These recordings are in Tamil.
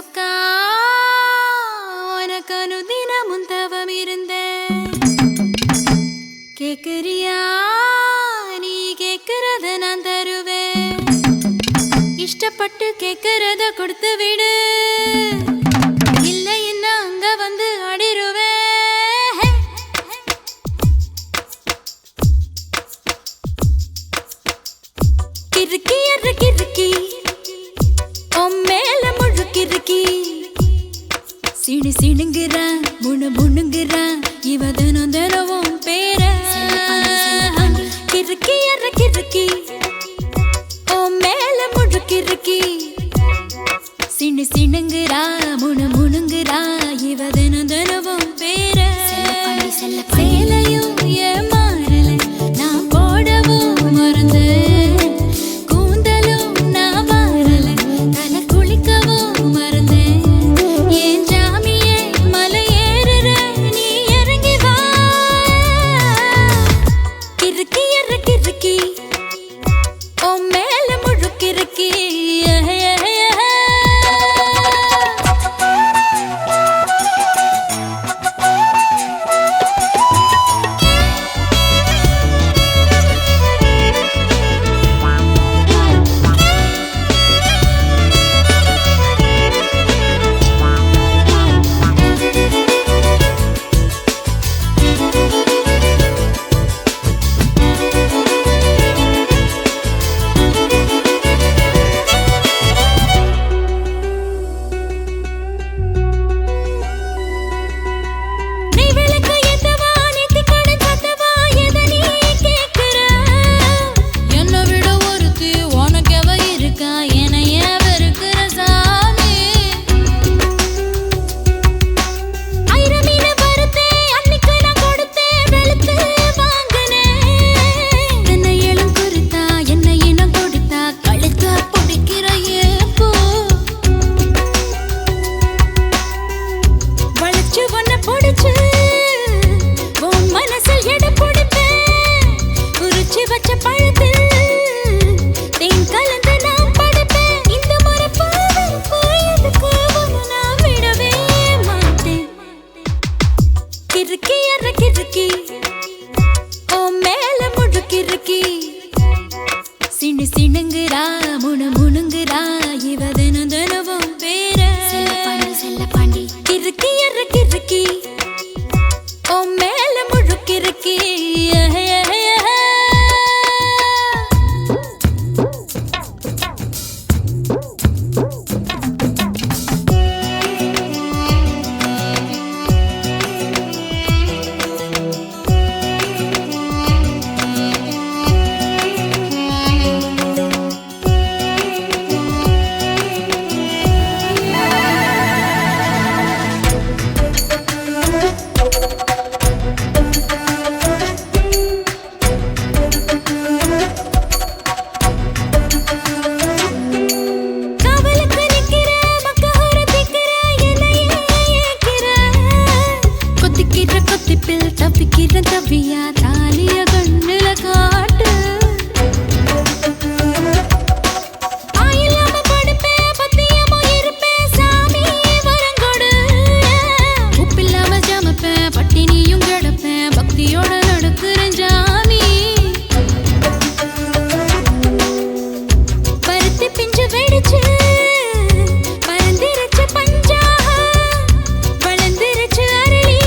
சொக்கா உனக்கு அனுதினமும் தவம் இருந்தேன். கேக்குறியா நீ கேக்குறத நான் தருவேன். இஷ்டப்பட்டு கேக்குறத கொடுத்து விடு, இல்லை என்ன அங்க வந்து அடிருவேன். கிறுக்கி எற கிறுக்கி மேல முழுக்கிறுக்கி சிடு சிடுங்குறான் முணு முணுங்குறான் இவ தினம் தினவும் பேர. கிறுக்கி எற கிறுக்கி மேல முழுக்கிறுக்கி சிடு சிடுங்குறா முணு முணுங்குறா இவ தினம் தினவும் பேர. சேலையும் ஏமாறல நான் போடவும் மறந்து, சிண்டு சிடுங்குறா முணு முணுங்குறா இவ தினம் தினவும் பேர. செல்லப்பாண்டி கிறுக்கி எற கிறுக்கி மேல முழுக்கிறுக்கி. தப்பிக்கிறேன் தவியா தாலிய கண்ணுல காட்டு, ஆயில்லாம படுப்பேன் பத்தியமோ இருப்பேன் சாமி வரங்கொடு. உப்பில்லாம ஜமப்பேன் பட்டினியும் கிடப்பேன் பக்தியோட நடக்கிறேன் ஜாமி. பருத்தி பிஞ்சு வெடிச்சு பறந்திருச்சு பஞ்சா வளர்ந்திருச்சு அரளி.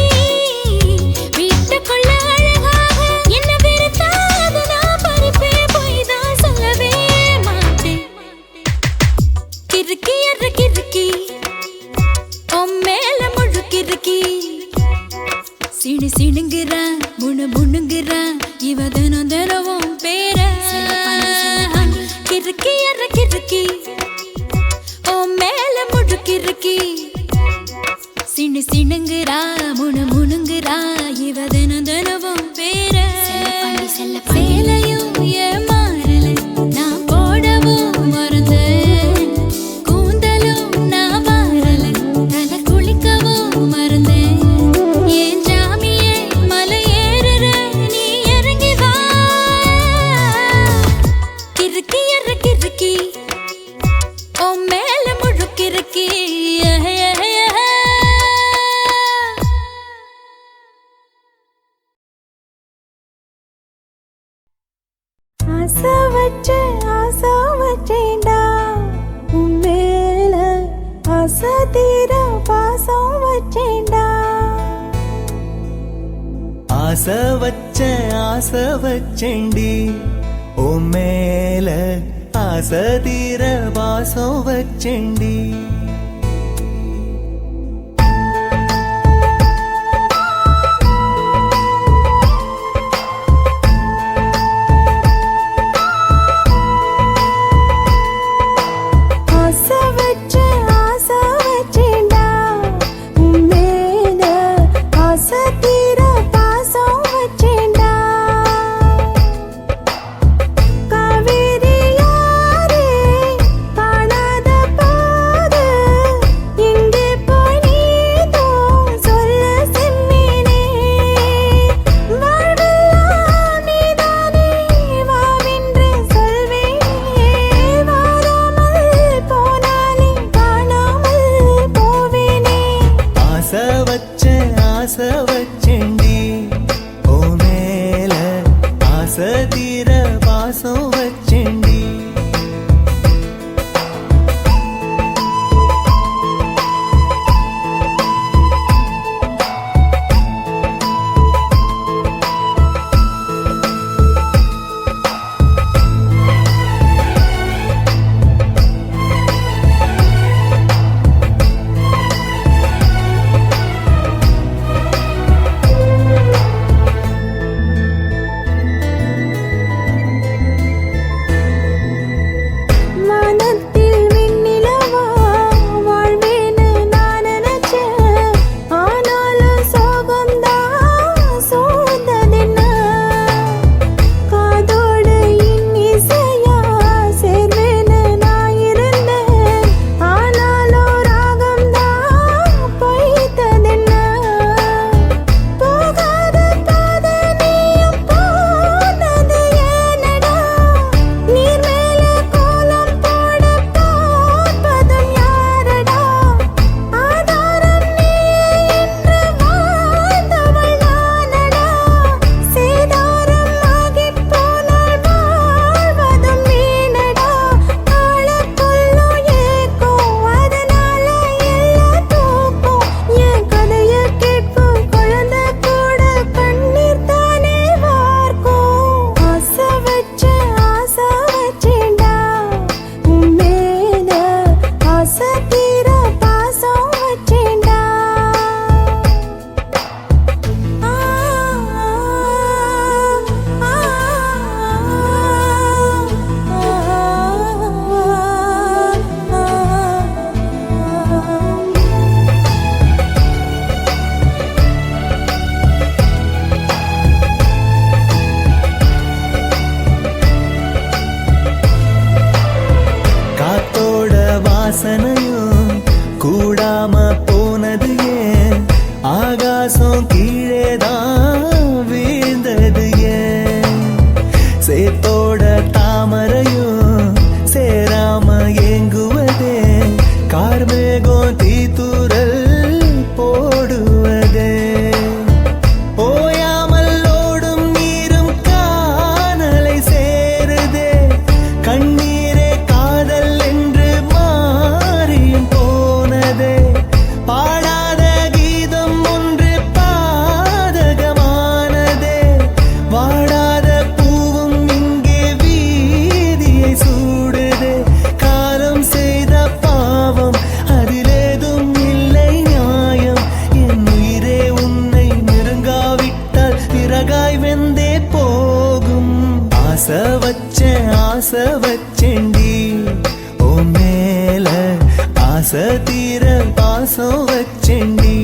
கிறுக்கி எற கிறுக்கி மேல முழுக்கிறுக்கி சிடு சிடுங்குறா முணு முணுங்குறா இவ தினம் தினவும் பேர. கிறுக்கி எற கிறுக்கி மேல முழுக்கிறுக்கி சிடு சிடுங்குறா முணு முணுங்குறா இவ தினம் தினவும் பேர. சேலையும் ஏமாறல நான் போடவும் மறந்து, மேல முழுக்கிறுக்கி தீர பாசம் வச்சேண்டா. ஆசை வச்சேண்டி உன் மேல ஆசை தீர பாசம் வச்சேண்டி. ஆசை வச்சேண்டி உன் மேல ஆசை தீர பாசம் வச்சேண்டி. வாசனையும் கூடாம போனது ஏன், ஆகாசம் கீழேதான் வீழ்ந்தது ஏன், சேத்தோட தாமரையும் சேராம ஏங்குவதே, கார்மேகம் தீத்துரல் போடுவதே, ஓயாமல் ஓடும் நீரும் காணலை சேருதே, கண்ணீரே காதல் என்று மாறியும் போனதே, பாடாத கீதம் ஒன்று பாதகமானதே, வாடாத பூவும் இங்கே வீதியை சூடுதே, காலம் செய்த பாவம் அதிலேதும் இல்லை நியாயம், என் உயிரே உன்னை நெருங்காவிட்டால் விறகாய் வெந்தே போகும். ஆசை வச்சேண்டி உன் மேல ஆசை தீர பாசம் வச்சேண்டி.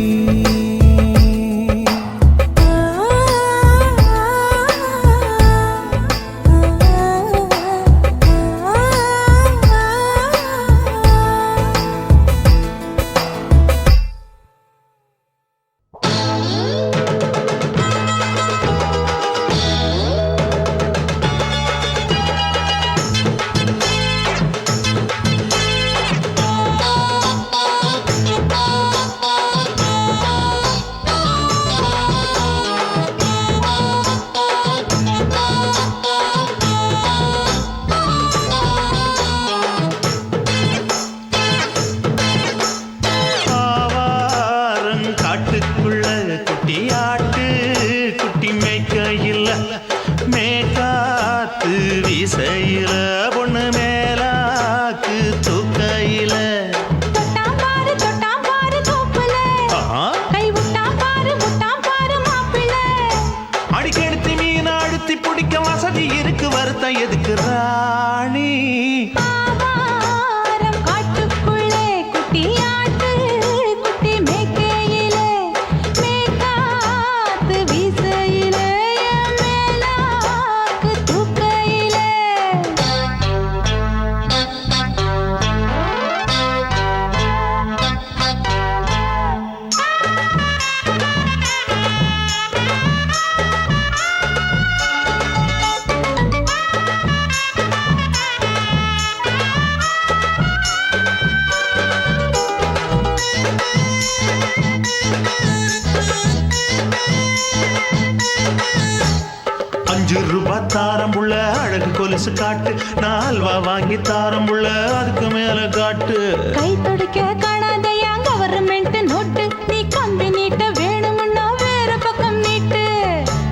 கொலுசு காட்டு, நான் அல்வா வாங்கி தாரம் உள்ள அதுக்கு மேல காட்டு. கை துடிக்க காணாதையா கவர்மெண்ட் நோட்டு, நீ கம்பி நீட்ட வேணும்னா வேற பக்கம் நீட்டு.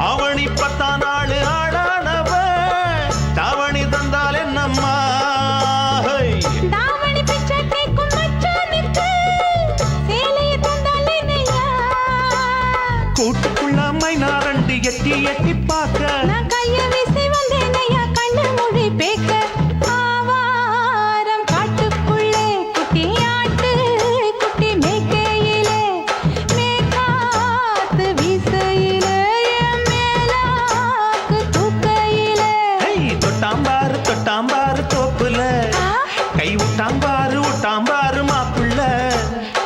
அவனி 10 நாள் ஆடானவ தாவணி தந்தால் என்னம்மா? தாவணி பிச்சை கேக்கும் மச்சானுக்கு சேலையை தந்தால் என்னையா? கூட்டுக்குள்ள மைனா ரெண்டு எட்டி எட்டி பார்க்க, நான் கைய வீசி வந்தேனையா கண்ணு மொழி பேக்க. ஆவாரம் காட்டுக்குள்ளே குட்டி ஆட்டு குட்டி மேய்க்கையிலே, மேக்காத்து வீசையிலே, என் மேலாக்கு தூக்கையிலே. தொட்டாம்பாரு தோப்புல, கை விட்டாம்பாரு மாப்புள்ள.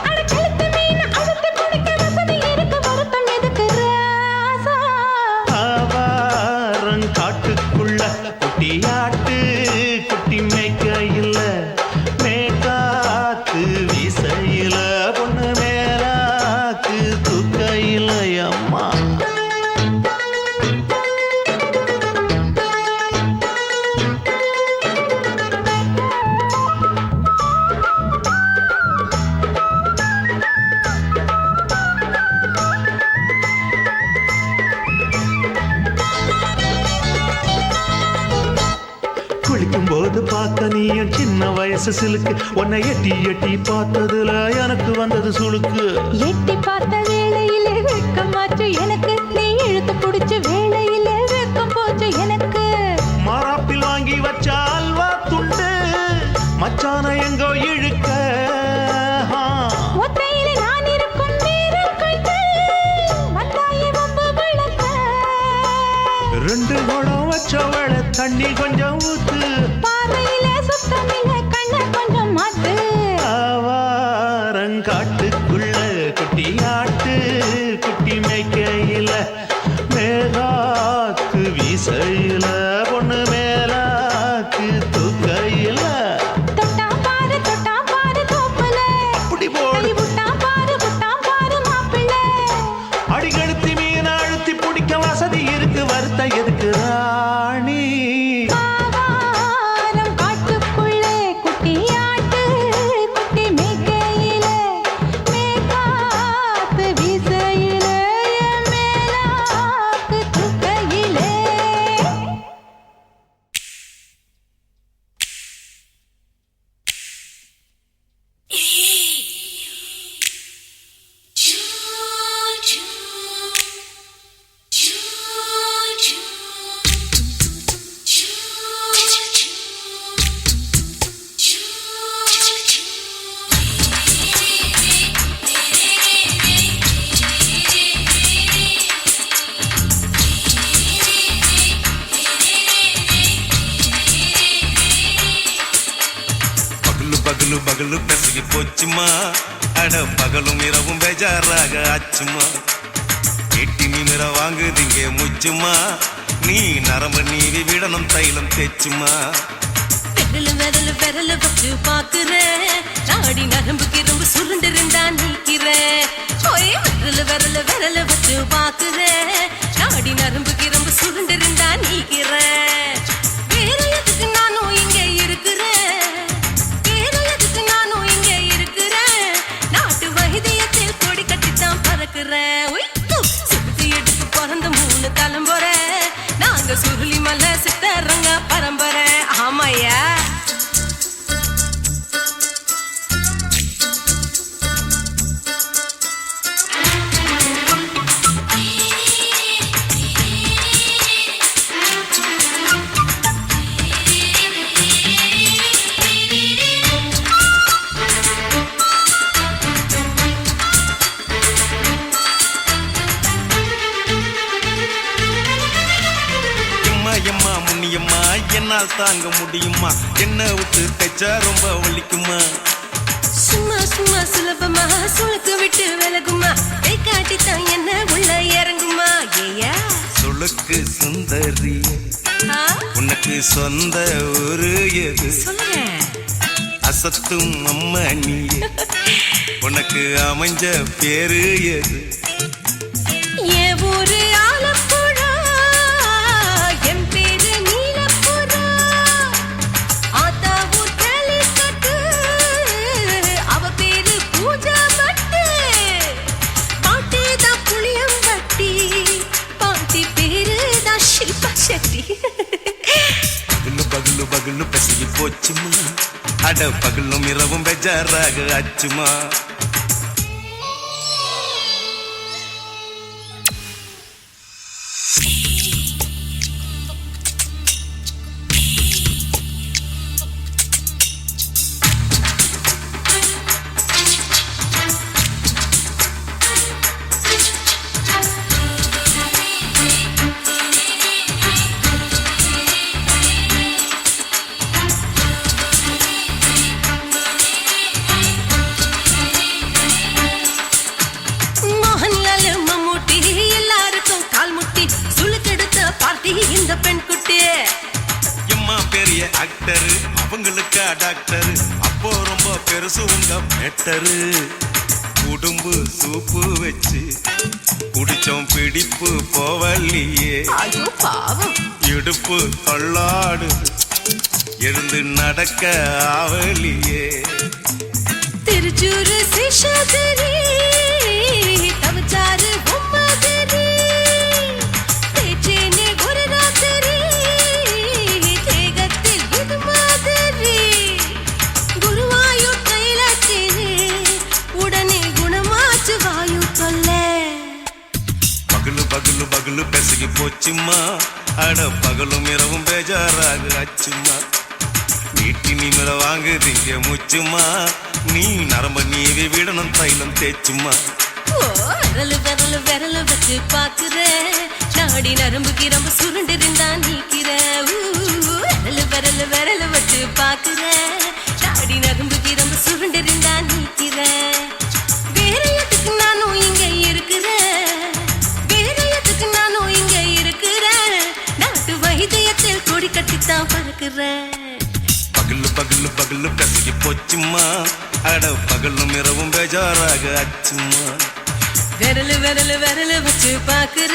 அட கழுத்து மீன் அழுத்து குடிக்க வசதி இருக்கு, வருத்தம் எதுக்கு ராசா? ஆவாரம் காட்டுக்குள்ள குட்டியாட்டு குட்டி மேய்க்கையில, மேக்காத்து வீசையில, பொண்ணு மேலாக்கு தூக்கையில அம்மா. குளிக்கும் போது பார்த்த நீயும் சின்ன வயசு சிலுக்கு, உன்னை எட்டி எட்டி பார்த்ததுல எனக்கு வந்தது சுளுக்கு. எட்டி பார்த்த வேளையிலே வெட்கமாச்சு எனக்கு, நீ இழுத்து பிடிச்ச வேளையிலே வெட்கம் போச்சு எனக்கு. மாறாப்பில் வாங்கி வச்ச அல்வா துண்டு மச்சான எங்கோ இழுக்க. ஒத்தையிலே நான் இருக்கும் நேரம் கண்டு வந்தாயே வம்பு விளக்க. 2 குடம் வச்சவள தண்ணி கொஞ்சம் ஊத்து, பார்வையிலே சுத்தமில்லை கண்ண கொஞ்சம் மாத்து. ஆவாரங்காட்டுக்குள்ள குட்டியாட்டு குட்டி மேய்க்கையில, மேலாக்கு வீசையில, பொண்ணு மேலாக்கு தூக்கையில. தொட்டாம் பாரு தோப்புல, அப்படி போடு. கை விட்டாம் பாரு மாப்பிள்ளை. அடிக்கழுத்தி மீன் அழுத்தி பிடிக்க வசதி இருக்கு, வருத்த எதுக்கு ராணி? ஆவாரம் காட்டுக்குள்ளே குட்டி ஆட்டு குட்டி மேய்க்கையிலே, மேக்காத்து வீசையிலே, என் மேலாக்கு தூக்கையிலே. பகலு பகலு பெசகி போச்சுமா, அட பகலும் இரவும் பேஜாராக ஆச்சுமா. எட்டி நிமிர வாங்குதிங்க முச்சுமா, நீ நரம்பு நீவி விடணும் தைலம் தேச்சுமா. விரல வச்சு பாக்குறேன், நாடி நரம்பு கிரம்பு சுருண்டு இருந்தா நீக்கிறேன். விரல வச்சு பாக்குறேன், நாடி நரம்பு கிரம்பு சுருண்டு இருந்தா நீக்கிறேன். வேற எதுக்கு நானும் இங்க இருக்கிறேன், வேற எதுக்கு நானும் இங்க இருக்கிறேன். நாட்டு வைத்தியத்தில் கொடி கட்டித்தான் பறக்கிறேன். சுத்தி எடுத்து பிறந்த 3 தலைமுறை, நாங்க சுருளி மலை சித்தரங்க பரம்பரை. ஆமாயா எம்மா முன்னியம்மா என்னால் தாங்க முடியுமா, என்ன விட்டு தைச்சா ரொம்ப வலிக்குமா. சும்மா சும்மா சுலபமா சுளுக்கு விட்டு விலகுமா, கை காட்டித்தான் என்ன உள்ள இறங்குமா. ஏயா சுளுக்கு சுந்தரி, உனக்கு சொந்த ஊரு எது? சொல்றேன் அசத்தும் அம்மா நீ, உனக்கு அமைஞ்ச பேரு எது? என் ஊரு ஆலப்புழா, என் பேரு நீலப்புறா. போச்சுமா அட பகலும் இரவும் பெஜாராக ஆச்சுமா இந்த பெண் குட்டி எம்மா பெரிய ஆக்டர் அவங்களுக்கா டாக்டர் அப்போ ரொம்ப பெருசு உங்க மேட்டரு குடும்பு சூப்பு வச்சு குடிச்சோம் பிடிப்பு போவல்லையே ஐயோ பாவம் இடுப்பு தள்ளாடு எழுந்து நடக்க ஆவலியே திருச்சூரு சிஷாதிரி தவச்சாரு பொம்மாதிரி தேச்சேனே ஒரு ராத்திரி தேகத்தில் இது மாதிரி குருவாயூர் கைலாச்சேனே உடனே குணமாச்சு வாயு சொல்ல பகலு பகலு பகலு பெசகி போச்சுமா அட பகலும் இரவும் பேஜாராக ஆச்சுமா வீட்டி நிமிர வாங்குதீங்க முச்சுமா நீ நரம்ப நீவி விடணும் தைலம் தேச்சுமா விரலு விரலு விரலு வச்சு பாக்குற நாடி நரம்பு கிரம்பு சுருண்டு இருந்தா நீக்கிற விரலு விரலு விரலு வச்சு பாக்குற நாடி நரம்பு கிரம்பு சுருண்டு இருந்தா நீக்கிற வேற எதுக்கு நானும் இங்க இருக்கிற வேற எதுக்கு நானும் இங்க இருக்கிற நாட்டு வைத்தியத்தில் கொடி கட்டித்தான் பறக்குற பகலு பகலு பகலு பெசகி போச்சுமா அட பகலும் இரவும் பேஜாராக ஆச்சுமா விரலு விரலு விரலு வச்சு பாக்குற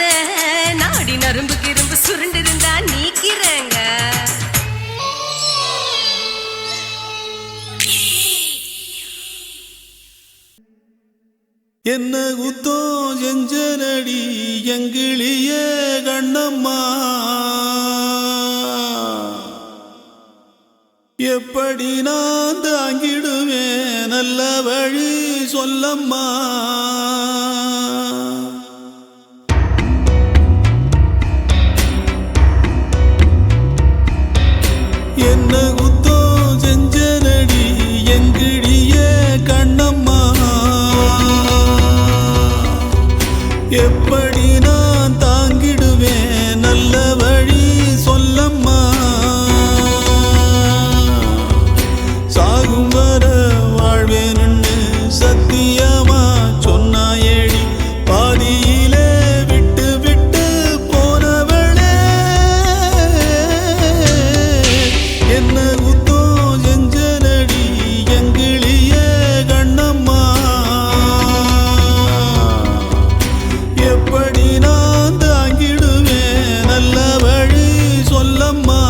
நாடி நரம்பு கிரும்பு சுருண்டு இருந்தா நீக்கிறேங்க என்ன குத்தோ செஞ்சனடி எங்கிளிய கண்ணம்மா எப்படி நான் தாங்கிடுவேன் நல்ல வழி சொல்லம்மா என்ன குத்தோ செஞ்சனடி எங்கிடிய கண்ணம்மா எப்படி நான் தாங்கிடுவேன் நல்ல வழி சொல்லம்மா சாகும் வர வாழ்வேன்னு சத்தியமா சொன்னாயேடி பாதியிலே விட்டு விட்டு போனவளே என்ன குத்தோ செஞ்சனடி எங்கிளிய கண்ணம்மா எப்படி நான் தாங்கிடுவேன் நல்ல வழி சொல்லம்மா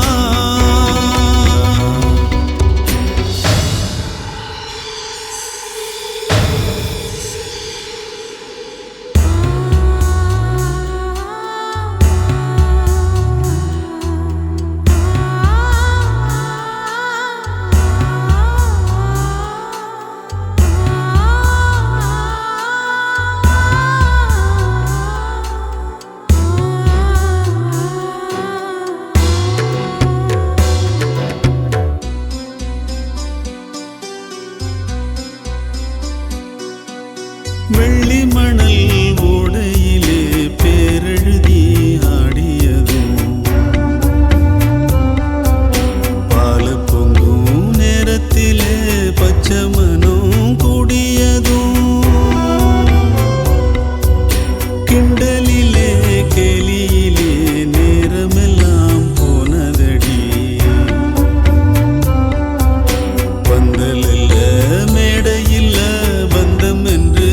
வெள்ளி மணல் ஓடையிலே பேரெழுதி ஆடியதும் பால பொங்கும் நேரத்திலே பச்சை மனம் கூடியதும் கிண்டலிலே கேலியிலே நேரமெல்லாம் போனதடி பந்தலில்ல மேடையில்ல பந்தம் என்று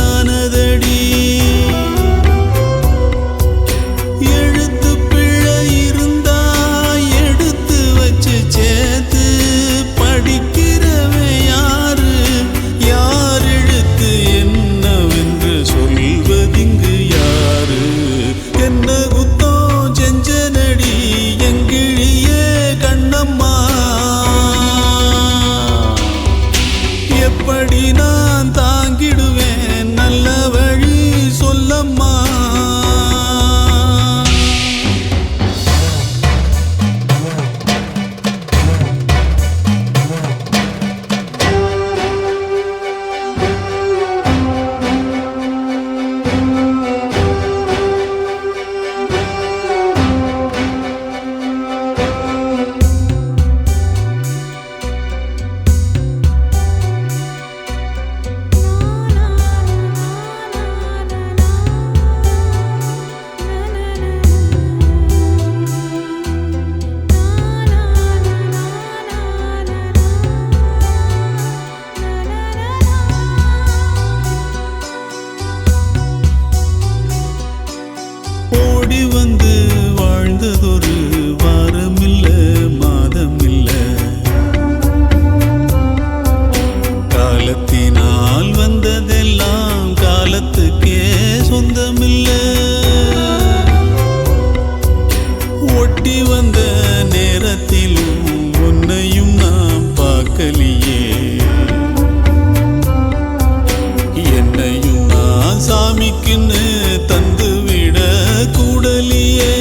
ஆன தனியே என்னையும் நான் சாமிக்குன்னு தந்து விட கூடலியே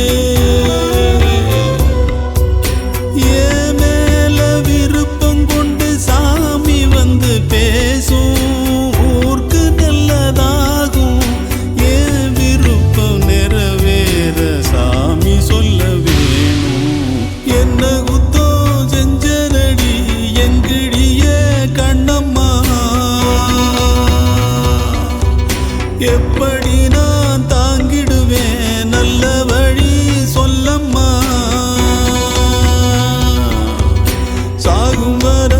என் மேல விருப்பம் கொண்டு சாமி வந்து பேசும் ஊருக்கு நல்லதாகும் என் விருப்பம் நிறைவேற சாமி சொல்ல வேணும் என்ன குத்தோ செஞ்சனடி எங்கிடிய கண்ணம்மா எப்படி நான் தாங்கிடுவேன் நல்ல வழி சொல்லம்மா சாகும் வர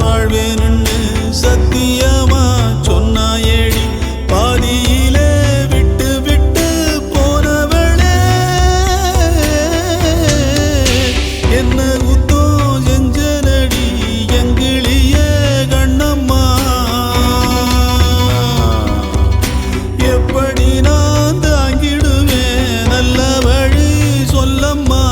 வாழ்வேன்னு சத்தியமா சொன்னாயேடி பாதியிலே விட்டு விட்டு போனவளே என்ன குத்தோ செஞ்சனடி எங்கிளிய கண்ணம்மா எப்படி நான் தாங்கிடுவேன் நல்ல வழி சொல்லம்மா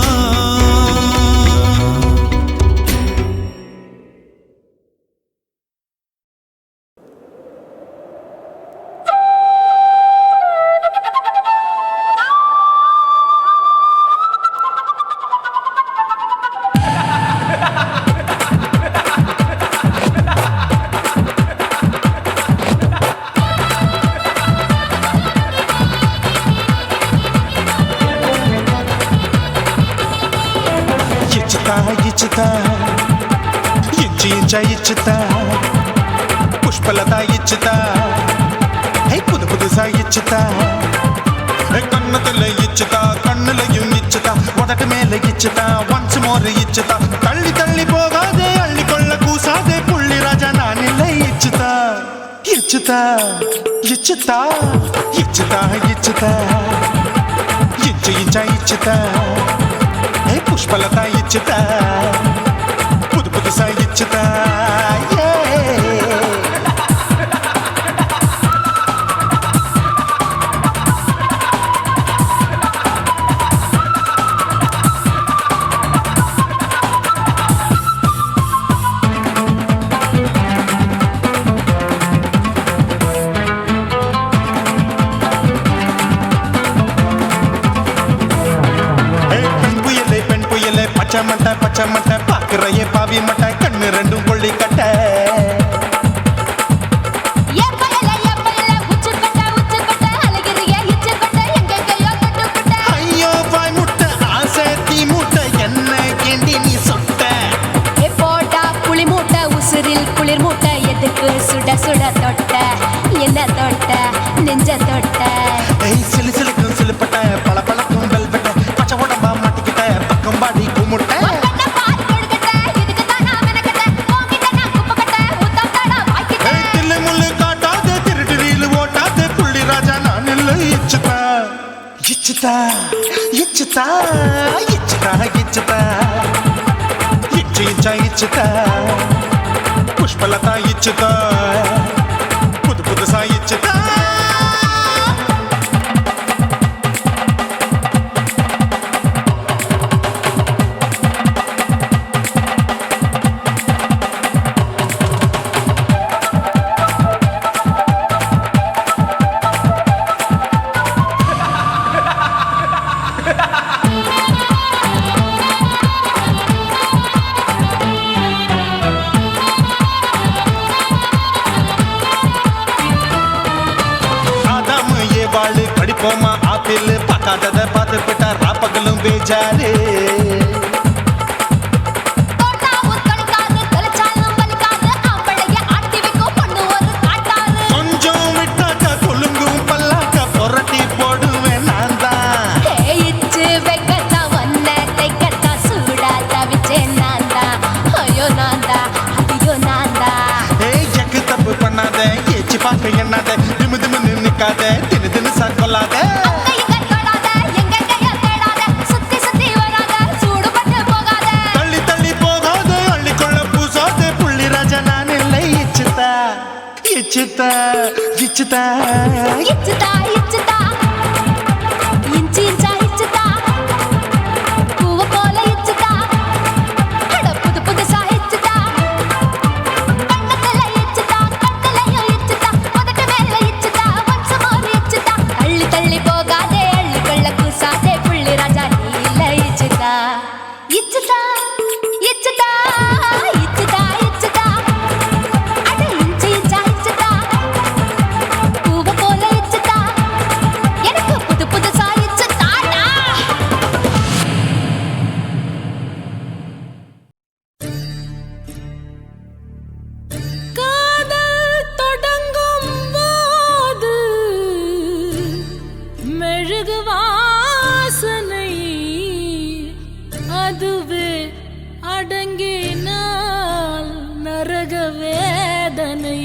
ఇచ్చుతా ఇచ్చుతా ఇచ్చి ఇంచ ఇచ్చుతా పుష్పలత ఇచ్చుతా హై புது புதுசா இச்சுதா கண்ணத்துல இச்சுதா கண்ணுலையும் இச்சுதா உதட்டு மேல இச்சுதா ஒன்ஸ் மோர் இச்சுதா தள்ளி தள்ளி போகாதே அள்ளி கொள்ள கூசாதே புள்ளி ராஜா நான் இல்லை இச்சுதா இச்சுதா இச்சுதா இச்சுதா இச்சுதா இச்சு இஞ்சா இச்சுதா புஷ்பலதா இச்சுதா புது புதுசா இச்சுதா பச்சை மட்டை பாக்குறையே பாவி மட்டை கண்ணு ரெண்டும் கொள்ளி கட்ட ஐயோ பாய் முட்டை ஆசை தீ முட்டை என்ன கேண்டி நீ சொட்ட போட்டா புளி மூட்டை உசுரில் குளிர் மூட்டை எதுக்கு சுட சுட தொட்ட என்ன தொட்ட நெஞ்ச தொட்ட சிலு சிலுக்கும் சிலுப்பட்ட பல பழக்கும் வெல்வெட்ட பச்சை உடம்பா மாட்டிக்கிட்ட பக்கம் பாடி குமுட்ட இச்சுதா இச்சுதா இச்சுதா இச்சுதா இச்சு இச்சா இச்சுதா புஷ்பலதா இச்சுதா புது புதுசா இச்சுதா படிப்போமா ஆப்பிள் பார்க்காதத பார்த்து விட்டா ராப்பகலும் பேஜாரு கொஞ்சம் விட்டாக்க கொலுங்கும் பல்லாக்க புரட்டி போடுவேன் நான் தான் இச்சு வைக்கத்தான் வந்த தைக்கத்தான் சூடா தவிச்சேன் நான் தான் ஐயோ நான் தான் ஐயோ நான் தான் எக்கு தப்பு பண்ணாத ஏச்சி பார்க்க எண்ணாத திமு திமுன்னு நிக்காத தினு தினு சாக்கொள்ளாத தள்ளி தள்ளி போகாத அள்ளி கொள்ள பூசாத புள்ளி ராஜா நான் இல்லை இச்சுதா இச்சுதா இச்சுதா இச்சுதா இச்சுதா இஞ்சி இஞ்சா இச்சுதா பூவ போல இச்சுதா புது புதுசா இச்சுதா நரக வேதனை.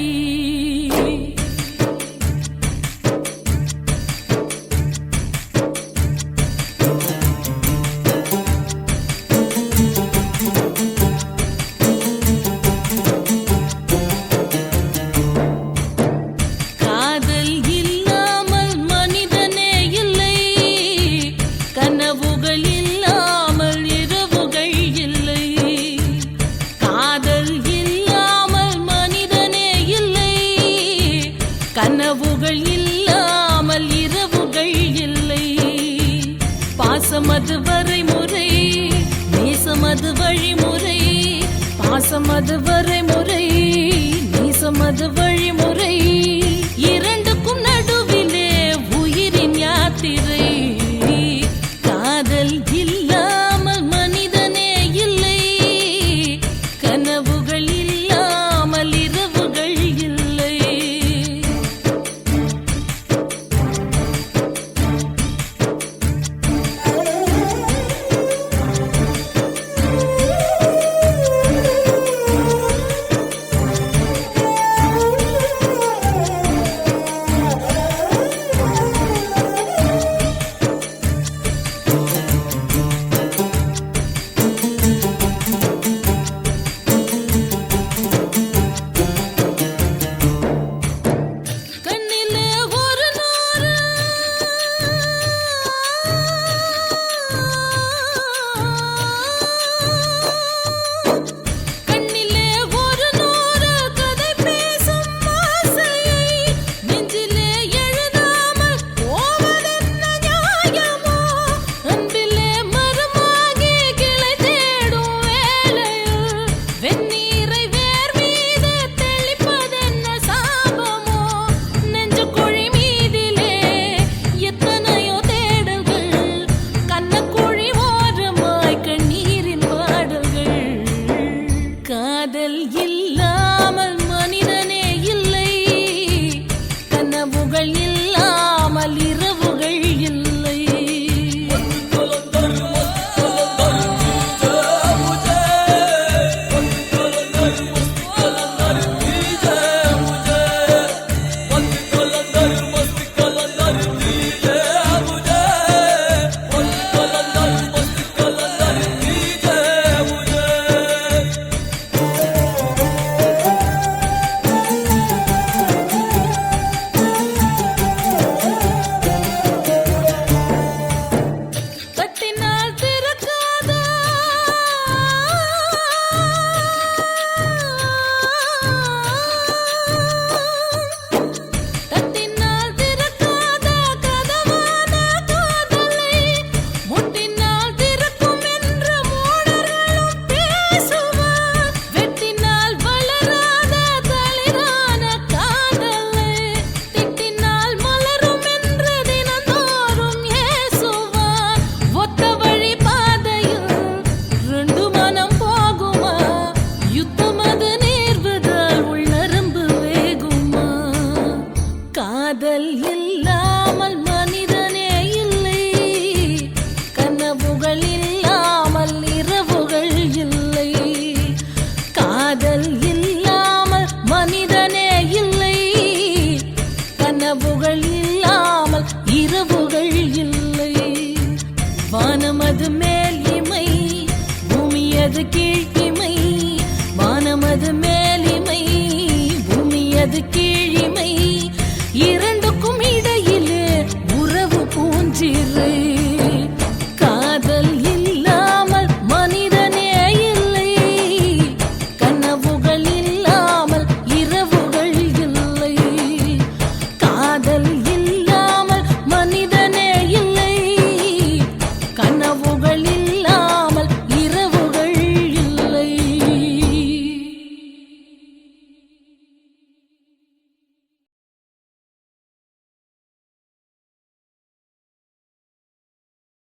காதல் இல்லாமல் மனிதனே இல்லை, கனவுகள் இல்லாமல் இரவுகள் இல்லை. காதல் இல்லாமல் மனிதனே இல்லை, கனவுகள் இல்லாமல் இரவுகள் இல்லை. பாசமது வரைமுறை, நேசமது வழிமுறை. பாசமது வரைமுறை, நேசமது வழிமுறை. இரண்டுக்கும் நடுவிலே உயிரின் யாத்திரை. காதல் இல்லாமல் மனிதனே இல்லை, கனவுகள் இல்லாமல் இரவுகள் இல்லை. கண்ணிலே ஒரு நூறு, கண்ணிலே ஒரு நூறு கதை பேசும் ஆசையை நெஞ்சிலே எழுதாமல் போவதென்ன நியாயமோ? அன்பிலே மரமாகி கிளை தேடும் வேளையில் வெந்நீரை வேர் மீது தெளிப்பதென்ன சாபமோ? நெஞ்சு குழி மீதிலே எத்தனையோ தேடல்கள், கண்ணக்குழி ஓரமாய் கண்ணீரின் பாடல்கள். காதல் இல்லாமல் மனிதனே இல்லை, கனவுகள் இல்லாமல் இரவுகள் இல்லை. தட்டினால் திறக்காதா, தட்டினால் திறக்காதா கதவான காதலை முட்டினால் திறக்கும் என்று மூடர்களும் பேசுவார். வெட்டினால் வளராத தளிரான காதலை திட்டினால் மலரும் என்று தினந்தோறும் ஏசுவார். ஒத்த வழி பாதையில் ரெண்டு மனம் போகுமா? யுத்தம் அது நேர்வதால் உள்நரம்பு வேகுமா? காதல் இல்லாமல் மனிதனே இல்லை, கனவுகள் இல்லாமல் இரவுகள் இல்லை. காதல் இல்லாமல் மனிதனே இல்லை, கனவுகள் இல்லாமல் இரவுகள் இல்லை. வானமது மேல் இமை, பூமியது கீழ் இமை. வானமது மேல் இமை, பூமியது கீழ்